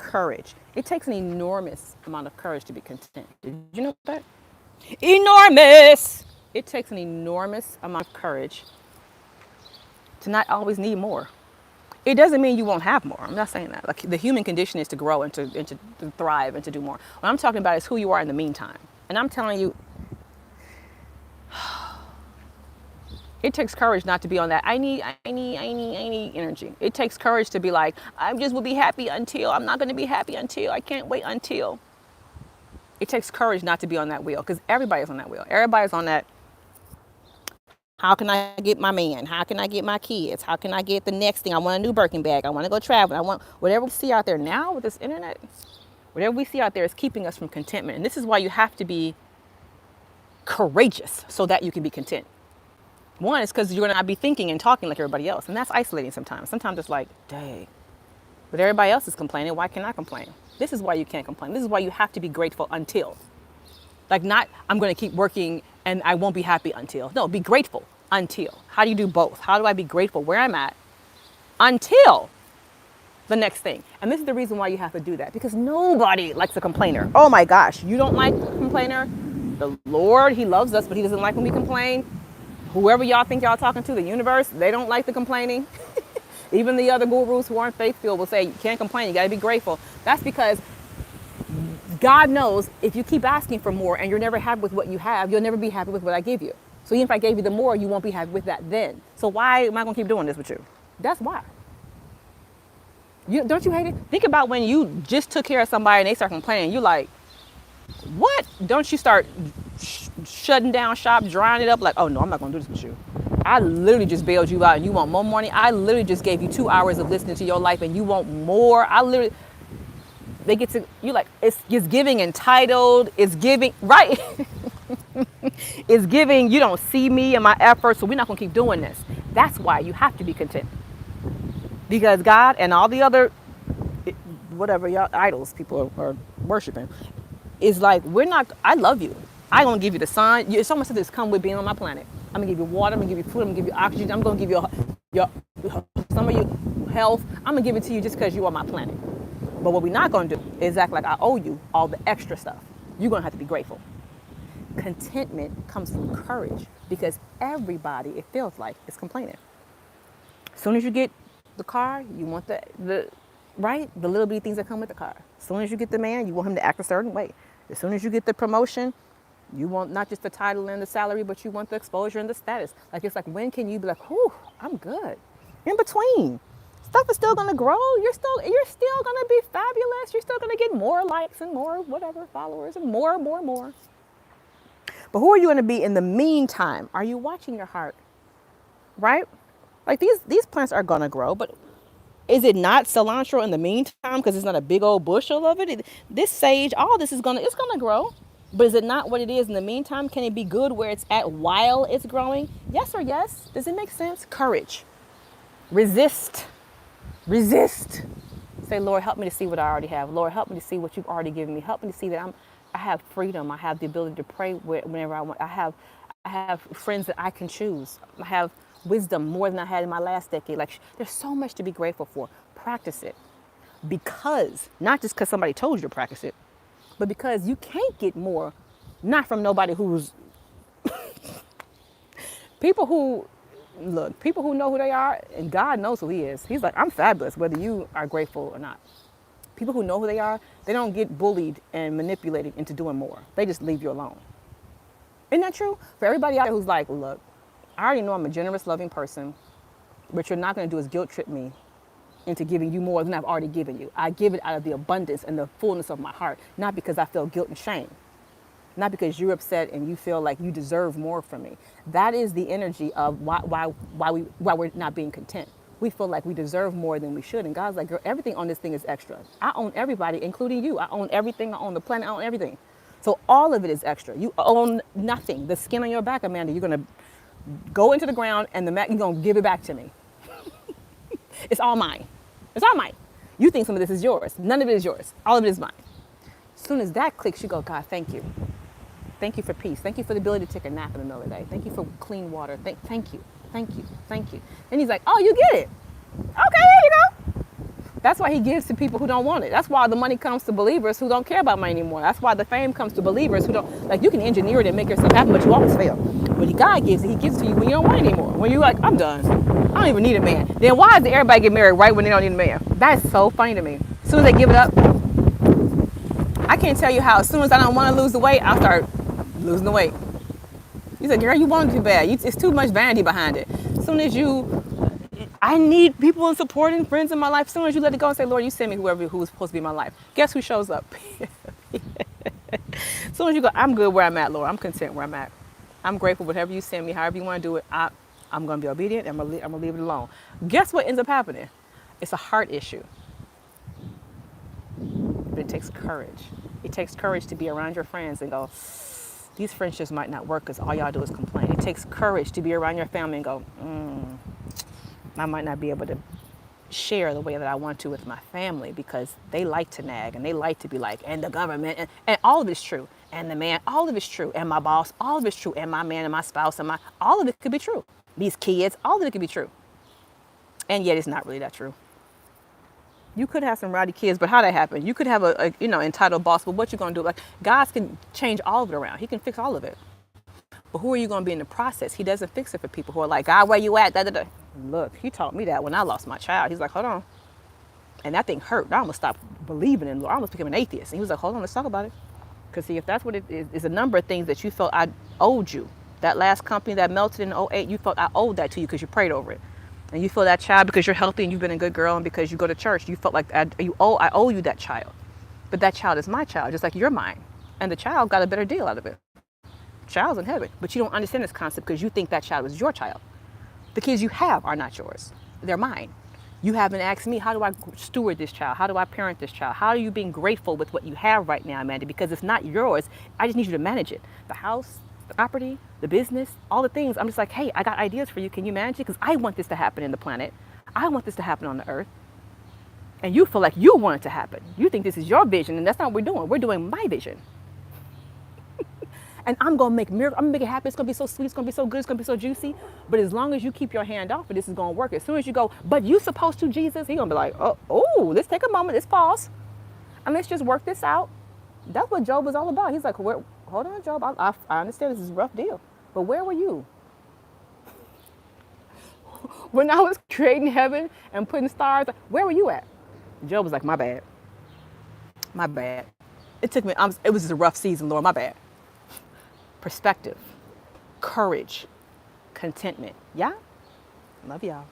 courage. It takes an enormous amount of courage to be content. Did you know that? Enormous! It takes an enormous amount of courage to not always need more. It doesn't mean you won't have more. I'm not saying that. Like the human condition is to grow and to thrive and to do more. What I'm talking about is who you are in the meantime. And I'm telling you, it takes courage not to be on that I need energy. It takes courage to be like, I just will be happy until, I'm not going to be happy until, I can't wait until. It takes courage not to be on that wheel because everybody's on that wheel. Everybody's on that. How can I get my man? How can I get my kids? How can I get the next thing? I want a new Birkin bag. I want to go traveling. I want whatever we see out there now with this internet. Whatever we see out there is keeping us from contentment. And this is why you have to be courageous so that you can be content. One is because you're going to not be thinking and talking like everybody else. And that's isolating sometimes. Sometimes it's like, dang. But everybody else is complaining. Why can't I complain? This is why you can't complain. This is why you have to be grateful until. Like not, I'm going to keep working and I won't be happy until. No, be grateful until. How do you do both? How do I be grateful where I'm at until the next thing? And this is the reason why you have to do that. Because nobody likes a complainer. Oh my gosh, you don't like a complainer? The Lord, he loves us, but he doesn't like when we complain. Whoever y'all think y'all talking to, the universe, they don't like the complaining. Even the other gurus who aren't faith-filled will say, you can't complain, you got to be grateful. That's because God knows if you keep asking for more and you're never happy with what you have, you'll never be happy with what I give you. So even if I gave you the more, you won't be happy with that then. So why am I going to keep doing this with you? That's why. Don't you hate it? Think about when you just took care of somebody and they start complaining. You're like, what? Don't you start shutting down shop, drying it up like, oh no, I'm not going to do this with you. I literally just bailed you out and you want more money. I literally just gave you 2 hours of listening to your life and you want more. They get to, you like, it's giving entitled, it's giving, right? It's giving, you don't see me and my efforts, so we're not going to keep doing this. That's why you have to be content. Because God and all the other, whatever y'all idols people are worshiping, is like, I love you. I'm going to give you the sun. It's almost as if it's come with being on my planet. I'm going to give you water, I'm going to give you food, I'm going to give you oxygen, I'm going to give you some of your health. I'm going to give it to you just because you are my planet. But what we're not going to do is act like I owe you all the extra stuff. You're going to have to be grateful. Contentment comes from courage because everybody, it feels like, is complaining. As soon as you get the car, you want the right? The little bitty things that come with the car. As soon as you get the man, you want him to act a certain way. As soon as you get the promotion, you want not just the title and the salary, but you want the exposure and the status. Like, it's like, when can you be like, whew, I'm good. In between. Stuff is still going to grow. You're still going to be fabulous. You're still going to get more likes and more whatever followers and more. But who are you going to be in the meantime? Are you watching your heart? Right? Like these plants are going to grow, but is it not cilantro in the meantime because it's not a big old bushel of it? This sage, all this it's going to grow. But is it not what it is in the meantime? Can it be good where it's at while it's growing? Yes or yes? Does it make sense? Courage. Resist. Say, Lord, help me to see what I already have. Lord, help me to see what you've already given me. Help me to see that I have freedom. I have the ability to pray whenever I want. I have friends that I can choose. I have wisdom more than I had in my last decade. Like, there's so much to be grateful for. Practice it. Because, not just because somebody told you to practice it, but because you can't get more, not from nobody who's, people who know who they are, and God knows who he is. He's like, I'm fabulous, whether you are grateful or not. People who know who they are, they don't get bullied and manipulated into doing more. They just leave you alone. Isn't that true? For everybody out there who's like, look, I already know I'm a generous, loving person, but you're not going to do is guilt trip me into giving you more than I've already given you. I give it out of the abundance and the fullness of my heart, not because I feel guilt and shame, not because you're upset and you feel like you deserve more from me. That is the energy of why we're not being content. We feel like we deserve more than we should. And God's like, girl, everything on this thing is extra. I own everybody, including you. I own everything. I own the planet. I own everything. So all of it is extra. You own nothing. The skin on your back, Amanda, you're going to go into the ground and you're going to give it back to me. It's all mine. It's all mine. You think some of this is yours. None of it is yours. All of it is mine. As soon as that clicks, you go, God, thank you. Thank you for peace. Thank you for the ability to take a nap in the middle of the day. Thank you for clean water. Thank you. Thank you. Thank you. And he's like, oh, you get it. Okay, there you go. That's why he gives to people who don't want it. That's why the money comes to believers who don't care about money anymore. That's why the fame comes to believers who don't, like, you can engineer it and make yourself happy, but you always fail. When God gives it, he gives it to you when you don't want it anymore. When you're like, I'm done. I don't even need a man. Then why does everybody get married right when they don't need a man? That's so funny to me. As soon as they give it up, I can't tell you how, as soon as I don't want to lose the weight, I'll start losing the weight. You said, girl, you want it too bad. It's too much vanity behind it. As soon as I need people and support and friends in my life. As soon as you let it go and say, Lord, you send me who's supposed to be in my life. Guess who shows up? As soon as you go, I'm good where I'm at, Lord. I'm content where I'm at. I'm grateful whatever you send me, however you want to do it. I'm going to be obedient. I'm going to leave it alone. Guess what ends up happening? It's a heart issue. But it takes courage. It takes courage to be around your friends and go, these friendships might not work because all y'all do is complain. It takes courage to be around your family and go, I might not be able to share the way that I want to with my family because they like to nag and they like to be like, and the government, and all of it's true. And the man, all of it's true. And my boss, all of it's true. And my man and my spouse and all of it could be true. These kids, all of it could be true. And yet it's not really that true. You could have some rowdy kids, but how that happen? You could have a entitled boss, but what you gonna do? Like, God can change all of it around. He can fix all of it. But who are you gonna be in the process? He doesn't fix it for people who are like, God, where you at? Da, da, da. Look, he taught me that when I lost my child. He's like, hold on. And that thing hurt. I almost stopped believing in the Lord. I almost became an atheist. And he was like, hold on, let's talk about it. Because see, if that's what it is, it's a number of things that you felt I owed you. That last company that melted in '08, you felt I owed that to you because you prayed over it. And you feel that child because you're healthy and you've been a good girl and because you go to church, you felt like I owe you that child. But that child is my child, just like you're mine. And the child got a better deal out of it. Child's in heaven, but you don't understand this concept because you think that child is your child. The kids you have are not yours. They're mine. You haven't asked me, how do I steward this child? How do I parent this child? How are you being grateful with what you have right now, Amanda? Because it's not yours. I just need you to manage it. The house, the property, the business, all the things. I'm just like, hey, I got ideas for you. Can you manage it? Because I want this to happen in the planet. I want this to happen on the earth. And you feel like you want it to happen. You think this is your vision, and that's not what we're doing. We're doing my vision. And I'm going to make miracles. I'm going to make it happen. It's going to be so sweet. It's going to be so good. It's going to be so juicy. But as long as you keep your hand off it, this is going to work. As soon as you go, but you supposed to, Jesus, he's going to be like, oh, let's take a moment. Let's pause. And let's just work this out. That's what Job was all about. He's like, hold on, Job. I understand this is a rough deal. But where were you? When I was creating heaven and putting stars, where were you at? Job was like, my bad. My bad. It took me, it was just a rough season, Lord, my bad. Perspective, courage, contentment. Yeah? Love y'all.